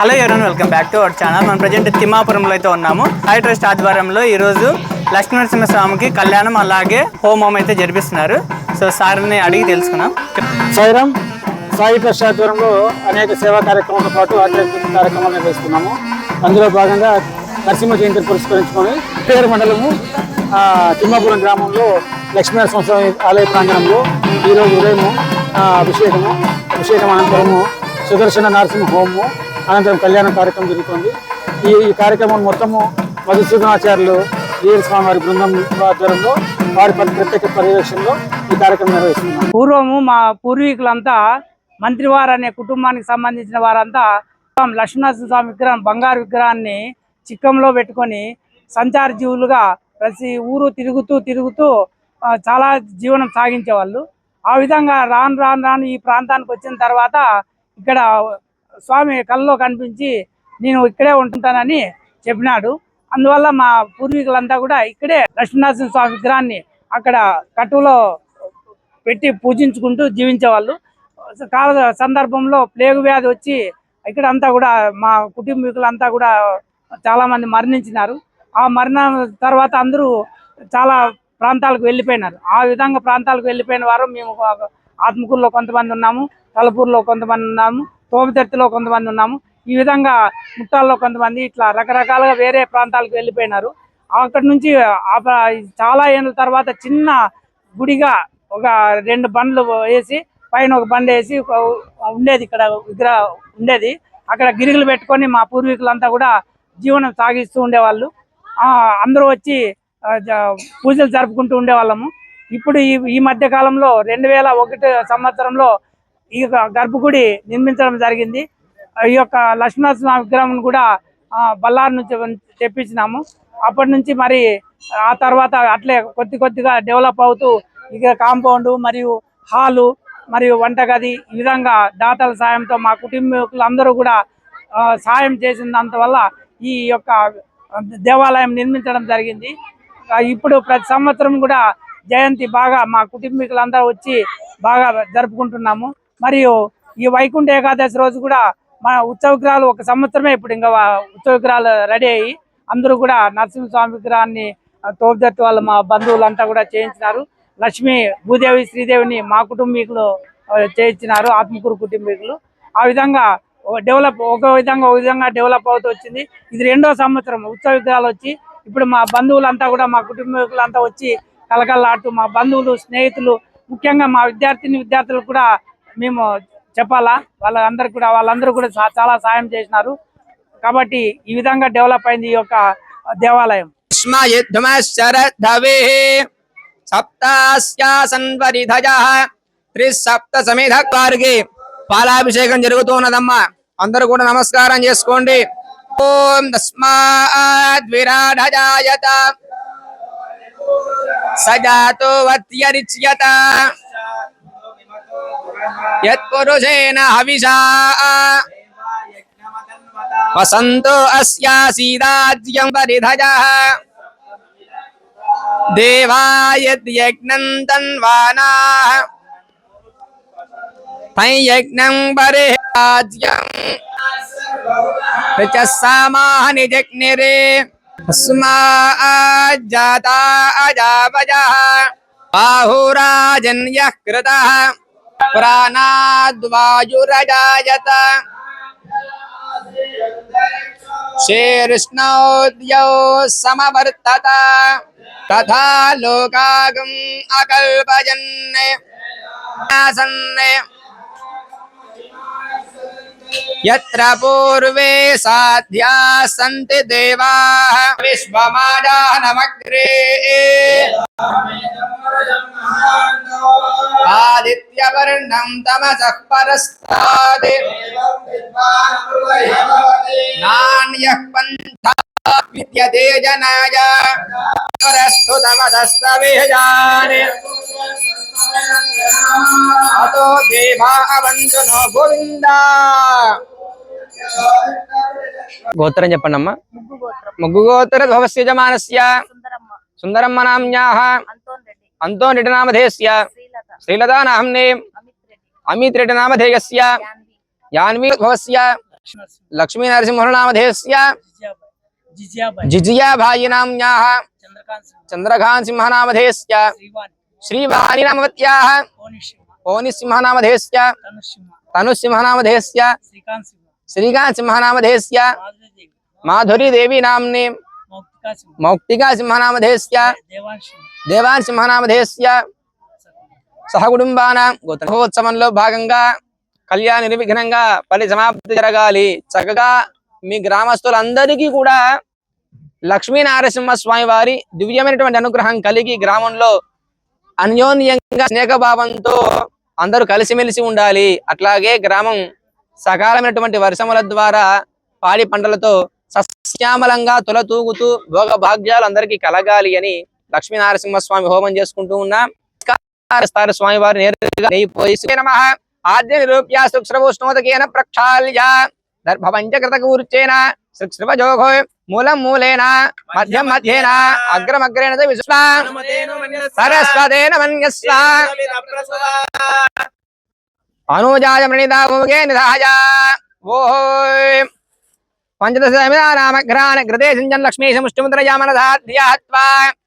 Hello ఎవరైనా welcome back to our channel. మనం present తిమ్మాపురంలో అయితే ఉన్నాము. సాయి ట్రస్ట్ ఆధ్వర్యంలో ఈరోజు లక్ష్మీనరసింహస్వామికి కళ్యాణం అలాగే హోమం అయితే జరిపిస్తున్నారు. సో సార్ని అడిగి తెలుసుకున్నాం. సాయిరామ్. సాయి ట్రస్ట్ ఆధ్వర్యంలో అనేక సేవా కార్యక్రమాలతో పాటు ఆధ్యాత్మిక కార్యక్రమాలు నిర్వహిస్తున్నాము. అందులో భాగంగా నరసింహ జయంతిని పురస్కరించుకొని పేరు మండలము తిమ్మాపురం గ్రామంలో లక్ష్మీనరసింహస్వామి ఆలయ ప్రాంగణంలో ఈరోజు ఉదయం అభిషేకం అనంతరము సుదర్శన నరసింహ హోమము అనంతరం కళ్యాణ కార్యక్రమం జరుగుతుంది. ఈ కార్యక్రమం మొత్తము మధుసూదనాచార్యులు వీర స్వామి వారి బృందం ఆధ్వర్యంలో వారి ప్రత్యేక పర్యవేక్షణలో ఈ కార్యక్రమం నిర్వహిస్తున్నాం. పూర్వము మా పూర్వీకులంతా మంత్రివారు అనే కుటుంబానికి సంబంధించిన వారంతా లక్ష్మీనరసింహస్వామి విగ్రహం బంగారు విగ్రహాన్ని చిక్కంలో పెట్టుకొని సంచార జీవులుగా ప్రతి ఊరు తిరుగుతూ చాలా జీవనం సాగించేవాళ్ళు. ఆ విధంగా రాను ఈ ప్రాంతానికి వచ్చిన తర్వాత ఇక్కడ స్వామి కళ్ళలో కనిపించి నేను ఇక్కడే ఉంటుంటానని చెప్పినాడు. అందువల్ల మా పూర్వీకులంతా కూడా ఇక్కడే లక్ష్మీనరసింహస్వామి విగ్రహాన్ని అక్కడ కట్టులో పెట్టి పూజించుకుంటూ జీవించేవాళ్ళు. కాల సందర్భంలో ప్లేగు వ్యాధి వచ్చి ఇక్కడ అంతా కూడా మా కుటుంబీకులంతా కూడా చాలా మంది మరణించినారు. ఆ మరణం తర్వాత అందరూ చాలా ప్రాంతాలకు వెళ్ళిపోయినారు. ఆ విధంగా ప్రాంతాలకు వెళ్ళిపోయిన వారు మేము ఆత్మకూరులో కొంతమంది ఉన్నాము, తలపూరులో కొంతమంది ఉన్నాము, తోమతెర్తిలో కొంతమంది ఉన్నాము. ఈ విధంగా ముట్టాల్లో కొంతమంది ఇట్లా రకరకాలుగా వేరే ప్రాంతాలకు వెళ్ళిపోయినారు. అక్కడి నుంచి చాలా ఏళ్ళ తర్వాత చిన్న గుడిగా ఒక 2 బండ్లు వేసి పైన ఒక బండి వేసి ఉండేది. ఇక్కడ విగ్రహం ఉండేది. అక్కడ గిరిగులు పెట్టుకొని మా పూర్వీకులంతా కూడా జీవనం సాగిస్తూ ఉండేవాళ్ళు. అందరూ వచ్చి పూజలు జరుపుకుంటూ ఉండేవాళ్ళము. ఇప్పుడు ఈ మధ్య కాలంలో 2001 సంవత్సరంలో ఈ గర్భగుడి నిర్మించడం జరిగింది. ఈ యొక్క లక్ష్మీనరసింహ విగ్రహం కూడా బళ్ళారి నుంచి తెప్పించినాము. అప్పటి నుంచి మరి ఆ తర్వాత అట్లే కొద్దిగా డెవలప్ అవుతూ ఇక కాంపౌండ్ మరియు హాలు మరియు వంటగది ఈ విధంగా దాతల సాయంతో మా కుటుంబీకులందరూ కూడా సాయం చేసినందువల్ల ఈ యొక్క దేవాలయం నిర్మించడం జరిగింది. ఇప్పుడు ప్రతి సంవత్సరం కూడా జయంతి బాగా మా కుటుంబీకులందరూ వచ్చి బాగా జరుపుకుంటున్నాము. మరియు ఈ వైకుంఠ ఏకాదశి రోజు కూడా మా ఉత్సవ విగ్రహాలు ఒక సంవత్సరమే ఇప్పుడు ఇంకా ఉత్సవ విగ్రహాలు రెడీ అయ్యి అందరూ కూడా నరసింహస్వామి విగ్రహాన్ని తోపుదత్తి వాళ్ళ మా బంధువులంతా కూడా చేయించినారు. లక్ష్మీ భూదేవి శ్రీదేవిని మా కుటుంబీకులు చేయించినారు, ఆత్మకూరు కుటుంబీకులు. ఆ విధంగా ఒక విధంగా డెవలప్ అవుతూ వచ్చింది. ఇది 2వ సంవత్సరం ఉత్సవ విగ్రహాలు వచ్చి ఇప్పుడు మా బంధువులంతా కూడా మా కుటుంబీకులంతా వచ్చి కలకల్లాడుతూ మా బంధువులు స్నేహితులు ముఖ్యంగా మా విద్యార్థులకు కూడా మేము చెప్పాలా, వాళ్ళందరూ కూడా చాలా సాయం చేసినారు. కాబట్టి ఈ విధంగా డెవలప్ అయింది ఈ యొక్క దేవాలయం. పాలాభిషేకం జరుగుతూ ఉన్నదమ్మా. అందరూ కూడా నమస్కారం చేసుకోండి. ఓం తస్మాద్విరాఢజాయత సజాతో వత్యరిచ్యత యత్పురుషేణ హవిషా వసంతో అస్యాసీదాజ్యం పరిధజః దేవాయద్యజ్ఞం తన్వానాః తైయజ్ఞం పరిహాజ్యం ప్రచస్సామాహని జగ్నిరే తస్మాజ్జాతా అజావజః బాహురాజన్యః కృతః ప్రాణాద్వాయురజాయత శీర్ష్ణోద్యో సమవర్తత తథా లోకాగం అకల్పయన్ ఆసన్నే యత్ర పూర్వే సాధ్యా సంతి దేవాః విశ్వమాజానమగ్రే ఆదిత్యవర్ణం తమసః పరస్తాద్ నాన్యః పంథా విద్యతే జనాయ పరస్తు తమదస్తవేజాన్ అతో దేవా అవంతునో గోవిందా. గోత్రం చెప్పండి అమ్మా. ముగ్గు గోత్ర భవస్యజమానస్య సుందరమ్మ నామ్యాః అంతోన్ రెడ్డి నామధేయస్య శ్రీలతా నామ్నే అమిత్ రెడ్డి నామధేయస్య యాన్వి భవస్య లక్ష్మీ నరసింహనామధేస్య జిజియాబాయి జిజియాభాయి నామ్యాః చంద్రకాంత్ సింహనామధేస్య శ్రీవాణి నామవత్యాః ఓని సింహనామధేస్య తనుసింహనామధేస్య శ్రీకాంత్ సింహనామధేస్య మాధురీ దేవి నామ్ని మౌక్తికా సింహనామధేస్య దేవాన్ సింహనామధేస్య సహకుటుంబానాం గోత్రోత్సవంలో భాగంగా కళ్యాణ నిర్విఘ్నంగా పలి సమాప్తి జరగాలి. చక్కగా మీ గ్రామస్తులందరికీ కూడా లక్ష్మీ నరసింహ స్వామి వారి దివ్యమైనటువంటి అనుగ్రహం కలిగి గ్రామంలో అన్యోన్యంగా స్నేహభావంతో అందరూ కలిసిమెలిసి ఉండాలి. అట్లాగే గ్రామం సకాలమైనటువంటి వర్షముల ద్వారా పాడి పంటలతో సస్యామలంగా తొలతూగుతూ భోగ భాగ్యాలు అందరికీ కలగాలి అని లక్ష్మీ నరసింహస్వామి హోమం చేసుకుంటూ ఉన్నాం. స్వామి వారి నేరుగా నెయ్యిపోయి ఆద్య నిరూప్య శుక్ష్రవోష్ణోదకేన ప్రక్షాళ్య దర్భపంచకృతకూర్చేన శుక్ష్రవజోఘో మూలం మూలేన మధ్యం మధ్యేన అగ్రమగ్రేణ చ విశ్వ సరస్వతేన మన్యస్వ అనుజాయ ప్రణీతాభోగే నిధాయ ఓం పంచదశమినామగ్రాన గృదే సింజన్ లక్ష్మీశముష్టిముద్రయామనధాధ్యాత్వా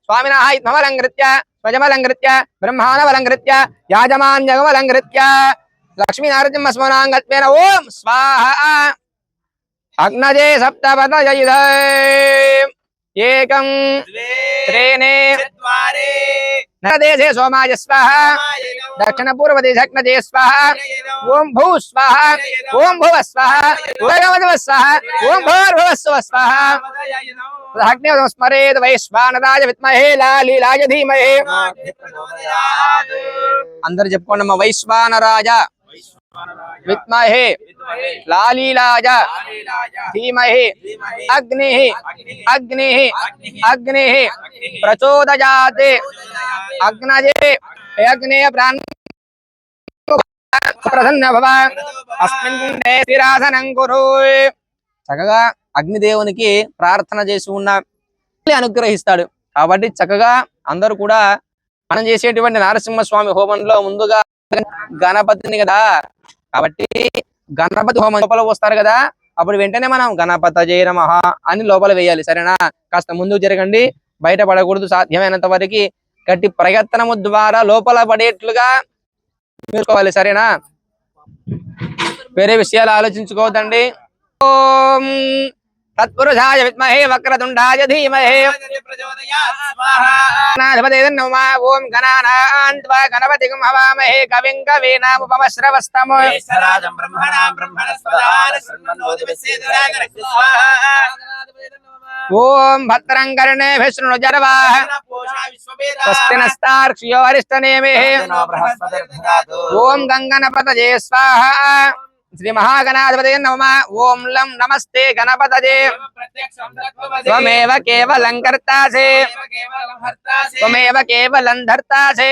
స్వామినః ఇత్మవలంకృత్య స్వజమలంకృత్య బ్రహ్మాణమలంకృత్య యాజమాన్యగమలంకృత్య లక్ష్మీ నరసింహస్మనాంగత్వేన ఓం స్వాహ అగ్నజే సప్తపదయైధ ఏకం త్రేనే నరదేశే సోమాయ స్వాహ దక్షిణ పూర్వదేశగ్నజే స్వాహ ఓం భూ స్వాహ ఓం భువ స్వాహ ఓం స్వాహ ఓం భూర్భువస్వ స్వాహ స్మరేద్ వైశ్వానరాయ విద్మహే లాలీలాయ ధీమహి. అందరు చెప్పుకోండి అమ్మ. వైశ్వానరాయ విద్మహే లాలీలాయ ధీమహి అగ్ని అగ్ని అగ్ని ప్రచోదయాత్ అగ్నజే అగ్నేయ ప్రాణ ప్రసన్న భవ అస్మిన్ కుండే స్థిరాసనం కురు. చక్కగా అగ్నిదేవునికి ప్రార్థన చేసి ఉన్న అనుగ్రహిస్తాడు. కాబట్టి చక్కగా అందరూ కూడా మనం చేసేటువంటి నరసింహస్వామి హోమంలో ముందుగా గణపతిని కదా, కాబట్టి గణపతి హోమం లోపల వస్తారు కదా, అప్పుడు వెంటనే మనం గణపతయే నమః అని లోపల వేయాలి. సరేనా? కాస్త ముందుకు జరగండి, బయట పడకూడదు. సాధ్యమైనంత వరకు గట్టి ప్రయత్నము ద్వారా లోపల పడేట్లుగా చూసుకోవాలి. సరేనా? వేరే విషయాలు ఆలోచించుకోవద్దండి. ఓం తత్పురుషాయ విద్మహే వక్రతుండాయ ధీమహి ఓం గణానాన్త్వా గణపతిం హవామహే కవిం కవీనాముపమశ్రవస్తమ ఓం భద్రం కర్ణేభిः శృణుజర్వాः స్వస్తి నస్తార్క్ష్యో అరిష్టనేమిః ఓం గంగణపతయే స్వాహా శ్రీ మహాగణాధిపతయే నమః. ఓం లం నమస్తే గణపతయే త్వమేవ కేవలం కర్తాసి త్వమేవ కేవలం ధర్తాసి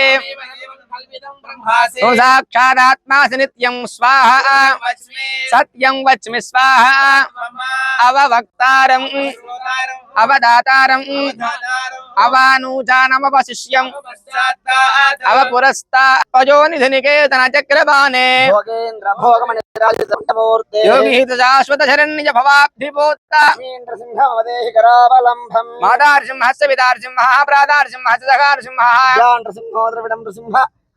త్వం సాక్షాదాత్మాసి నిత్యం స్వాహా సత్యం వచ్మి స్వాహా అవవక్తారం అవదాతారం అవానూజానమవశిష్యం అవపురస్తా పజోనిధినికేతన చక్రపాణే యోగిహిత శాశ్వత శరణ్య భవాబ్ధిపోత్త మాతార్సింహస్య పితార్సింహః భ్రాతార్సింహస్య సఖార్సింహః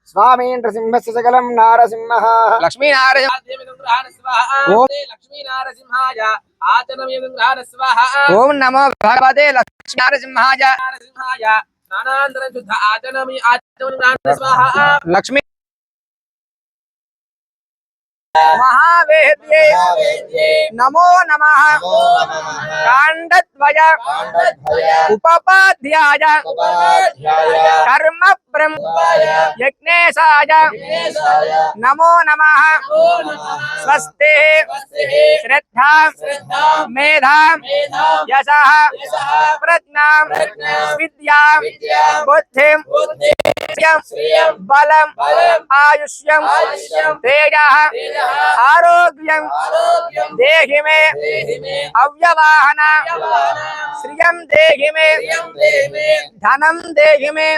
స్వామి నృసింహస్య సకలం నారసింహః లక్ష్మీ నారసింహ ఓం నమో భగవతే లక్ష్మీ నారసింహాయ లక్ష్మీ మహావేద్యే నమో నమః కాండద్వయ ఉపపాధ్యాయ కర్మ బ్రహ్మ యజ్ఞేశాయ నమో నమః స్వస్తి శ్రద్ధా మేధా యశః ప్రజ్ఞా విద్యా బుద్ధిం బలం ఆయుష్యం తేజః ఆరోగ్యం దేహి మే అవ్యవాహన శ్రియం దేహి మే ధనం దేహి మే.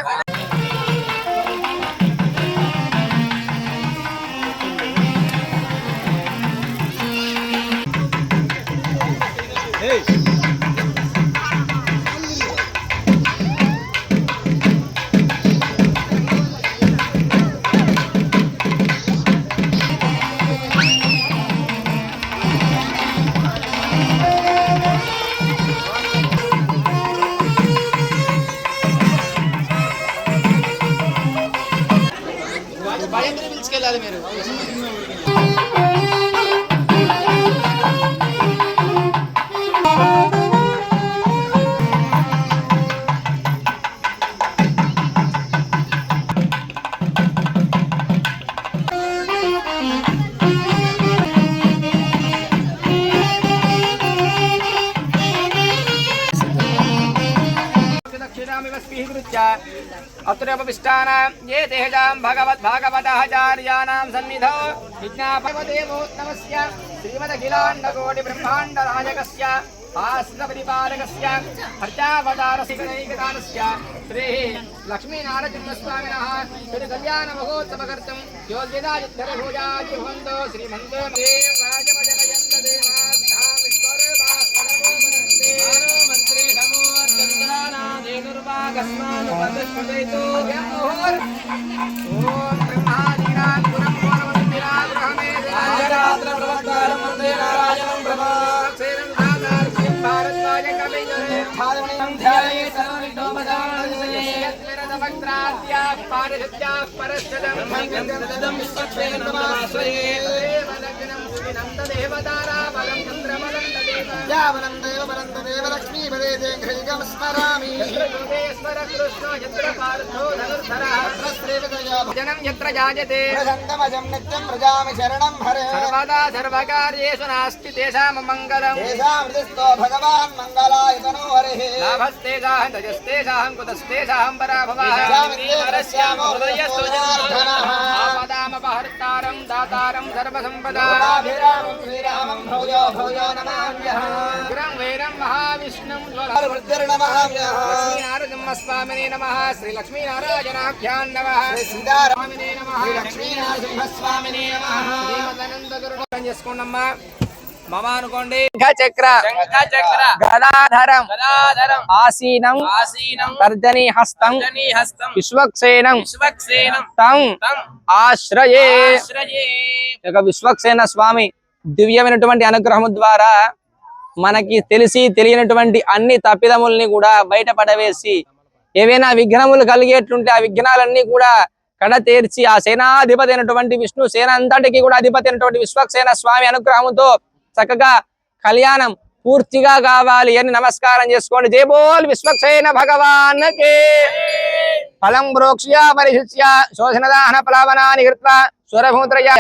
పిలుచుకెళ్ళాలి మీరు. अत्रपविष्टानां ये तेषां भगवद्भागवताचार्याणां सन्निधौ विज्ञापदेवोत्तमस्य श्रीमदखिलाण्डकोटिब्रह्माण्डराजकस्य आस्तिकपरिपालकस्य अर्चावतारसिकनैकदानस्य श्रीः लक्ष्मीनारसिंहस्वामिनः श्रीकल्याणमहोत्सवकर्तुं योग्यतायुद्धरभूजाति भवन्तो श्रीमन्तो जनम यत्र जायते प्रसन्नमजं नित्यं प्रजामि शरणं हरे सर्वदा सर्वकार्येषु नास्ति तेषां मङ्गलं तेषां हृदिस्थो भगवान् मङ्गलायतनो हरिः लाभस्तेषां तजस्तेषां कुतस्तेषां पराभवः नरस्यामो हृदयस्थो जनार्दनः आपदामपहर्तारं दातारं सर्वसम्पदाभिरामं श्रीरामं भूयो भूयो नमाम्यहम् गिरं वैरं महाविष्णुं ज्वलवर्धर्नमाम्यहः लक्ष्मीनारसिंहस्वामिने नमः श्रीलक्ष्मीनारायणाभ्यां नमः श्रीसीतारामिने नमः लक्ष्मीनारसिंहस्वामिने नमः శ్రీమదనందగురుడు చేసుకోండమ్మా మమ అనుకోండి చక్ర గదాధరం ఆసీనం తర్జనీ హస్తం విశ్వక్సేనం తం ఆశ్రయే. విశ్వక్సేన స్వామి దివ్యమైనటువంటి అనుగ్రహము ద్వారా మనకి తెలిసి తెలియనటువంటి అన్ని తప్పిదముల్ని కూడా బయటపడవేసి ఏవైనా విఘ్నములు కలిగేట్లుంటే ఆ విఘ్నాలన్నీ కూడా కడతేర్చి ఆ సేనాధిపతి అయినటువంటి విష్ణు సేన అంతటికి కూడా అధిపతి అయినటువంటి విశ్వక్సేన స్వామి అనుగ్రహంతో చక్కగా కళ్యాణం పూర్తిగా కావాలి అని నమస్కారం చేసుకోండి. జై బోల్ విశ్వక్సేన భగవాన్కి. ఫలం ప్రోక్ష్య పరిశుచ్య శోషణదాహన ప్లావనాని కృత్వా స్వరభూత్రయ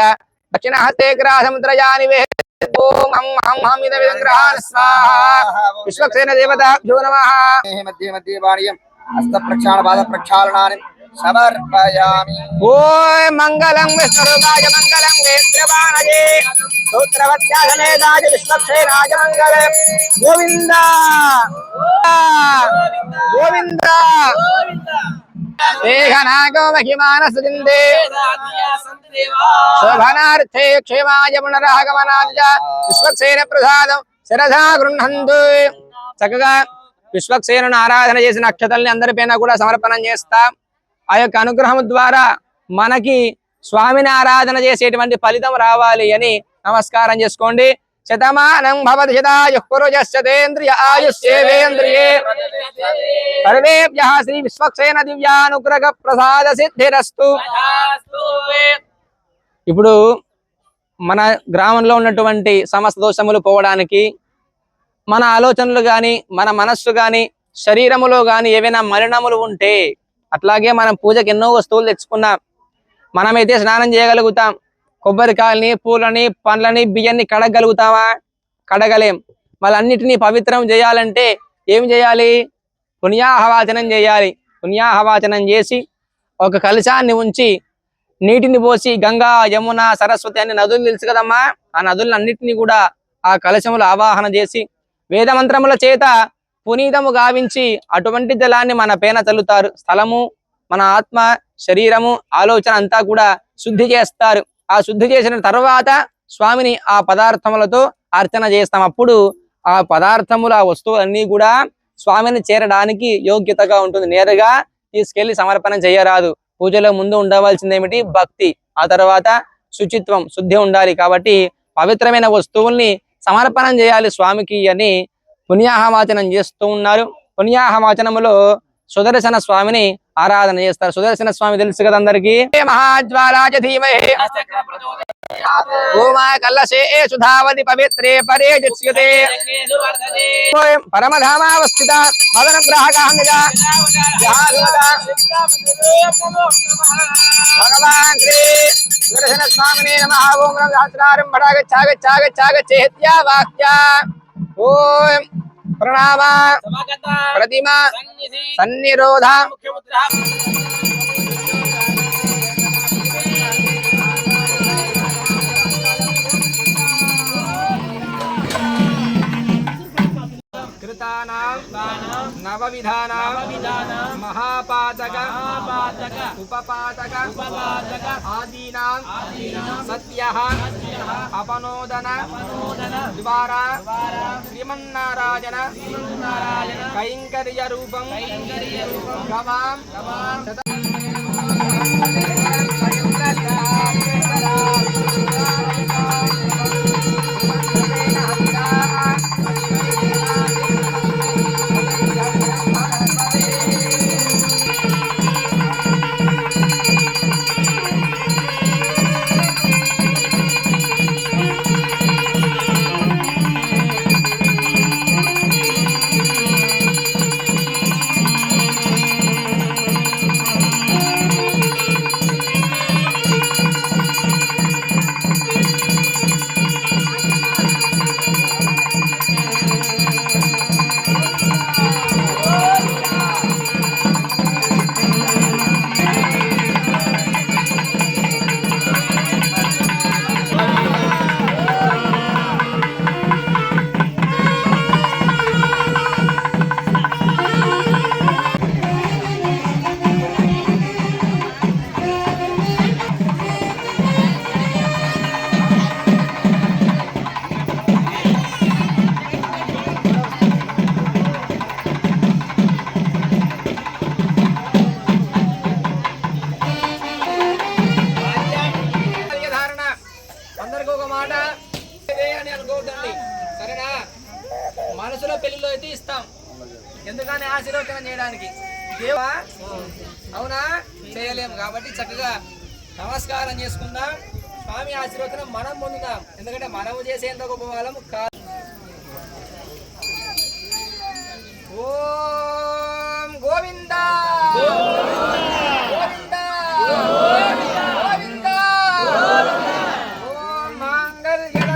దక్షిణ హస్తే గ్రాసముద్రయాని విశ్వక్సేన దేవతాభ్యో నమః. మధ్య మధ్య వాణియం హస్త ప్రక్షాళన పాద ప్రక్షాళనాన్ని సమర్పయామి. ఓం మంగళం విష్ణురూపాయ మంగళం వేత్రవాణయే సూత్రవత్యాసమేతాయ విశ్వక్సేనాయ మంగళం. గోవింద గోవింద దేహనాగో మహిమానసజిందే శోభనార్థే క్షేమాయ పునరాగమనాయ విశ్వక్సేన ప్రసాదం శిరసా గృహంతు. చక్కగా విశ్వక్సేనును ఆరాధన చేసిన అక్షతల్ని అందరిపైన కూడా సమర్పణం చేస్తాం. ఆ యొక్క అనుగ్రహం ద్వారా మనకి స్వామిని ఆరాధన చేసేటువంటి ఫలితం రావాలి అని నమస్కారం చేసుకోండి. శతమానం భవతి శతాయుః పురుషస్యేంద్రియ ఆయుష్యేంద్రియే సర్వేభ్యః శ్రీ విశ్వక్సేన దివ్యానుగ్రహ ప్రసాద సిద్ధిరస్తు. ఇప్పుడు మన గ్రామంలో ఉన్నటువంటి సమస్త దోషములు పోవడానికి మన ఆలోచనలు గాని మన మనస్సు గాని శరీరములో గాని ఏవైనా మలినములు ఉంటే, అట్లాగే మనం పూజకి ఎన్నో వస్తువులు తెచ్చుకున్నాం, మనమైతే స్నానం చేయగలుగుతాం. కొబ్బరికాయలని పూలని పండ్లని బియ్యాన్ని కడగలుగుతామా? కడగలేం. వాళ్ళన్నిటినీ పవిత్రం చేయాలంటే ఏం చేయాలి? పుణ్యాహవాచనం చేయాలి. పుణ్యాహవాచనం చేసి ఒక కలశాన్ని ఉంచి నీటిని పోసి గంగా యమున సరస్వతి అనే నదులు తెలుసు కదమ్మా, ఆ నదులన్నిటినీ కూడా ఆ కలశములు ఆవాహన చేసి వేదమంత్రముల చేత పునీతము గావించి అటువంటి జలాన్ని మన పైన చల్లుతారు. స్థలము, మన ఆత్మ, శరీరము, ఆలోచన అంతా కూడా శుద్ధి చేస్తారు. ఆ శుద్ధి చేసిన తర్వాత స్వామిని ఆ పదార్థములతో అర్చన చేస్తాం. అప్పుడు ఆ పదార్థములు ఆ వస్తువులన్నీ కూడా స్వామిని చేరడానికి యోగ్యతగా ఉంటుంది. నేరుగా తీసుకెళ్లి సమర్పణ చేయరాదు. పూజలో ముందు ఉండవలసింది ఏమిటి? భక్తి. ఆ తర్వాత శుచిత్వం, శుద్ధి ఉండాలి. కాబట్టి పవిత్రమైన వస్తువుల్ని సమర్పణం చేయాలి స్వామికి అని పుణ్యాహవాచనం చేస్తూ ఉన్నారు. పుణ్యాహవాచనములో సుదర్శన స్వామిని ఆరాధన చేస్తారు. సుదర్శన స్వామి తెలుసు కదా అందరికి. మహాజ్వాలాయ ధీమహి ఓమా కలశే సుధావతి పవిత్రే పరే జస్యతే పరమధామావస్థిత మదన గ్రాహకామిగా భగవాన్ శ్రీ సుదర్శన స్వామినే నమః. ఓం సహస్రారం భడాగచ్చాగచ్చాగచ్చాగచ్చేత్యా వాక్య ఓం ప్రణామ ప్రతిమ సన్నిరోధ నవవిధానాం మహాపాతక ఉపపాతక ఆదీనాం సత్యః అపనోదన ద్వారా శ్రీమన్నారాయణ కైంకర్య రూపం గవాం సరేనా? మనసులో పెళ్లిలో అయితే ఇస్తాం, ఎందుకని ఆశీర్వచనం చేయడానికి. దేవా అవునా చేయలేము కాబట్టి చక్కగా నమస్కారం చేసుకుందాం. స్వామి ఆశీర్వచనం మనం పొందుదాం, ఎందుకంటే మనము చేసేంత గొప్ప వాళ్ళము కాదు. ఓం గోవిందా గోవిందా గోవిందా. ఓం మాంగళ్యం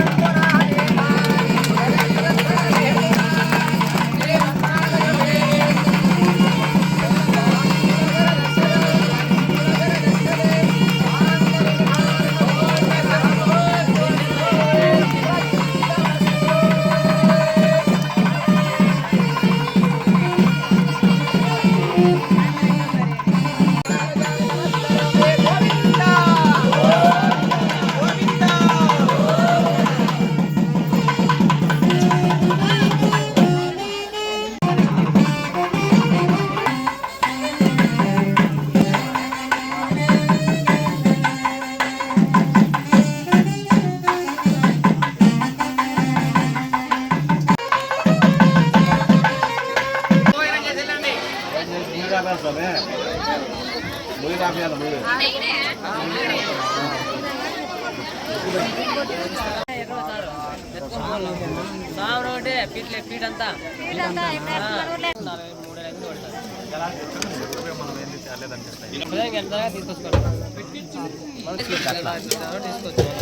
తీసుకొచ్చి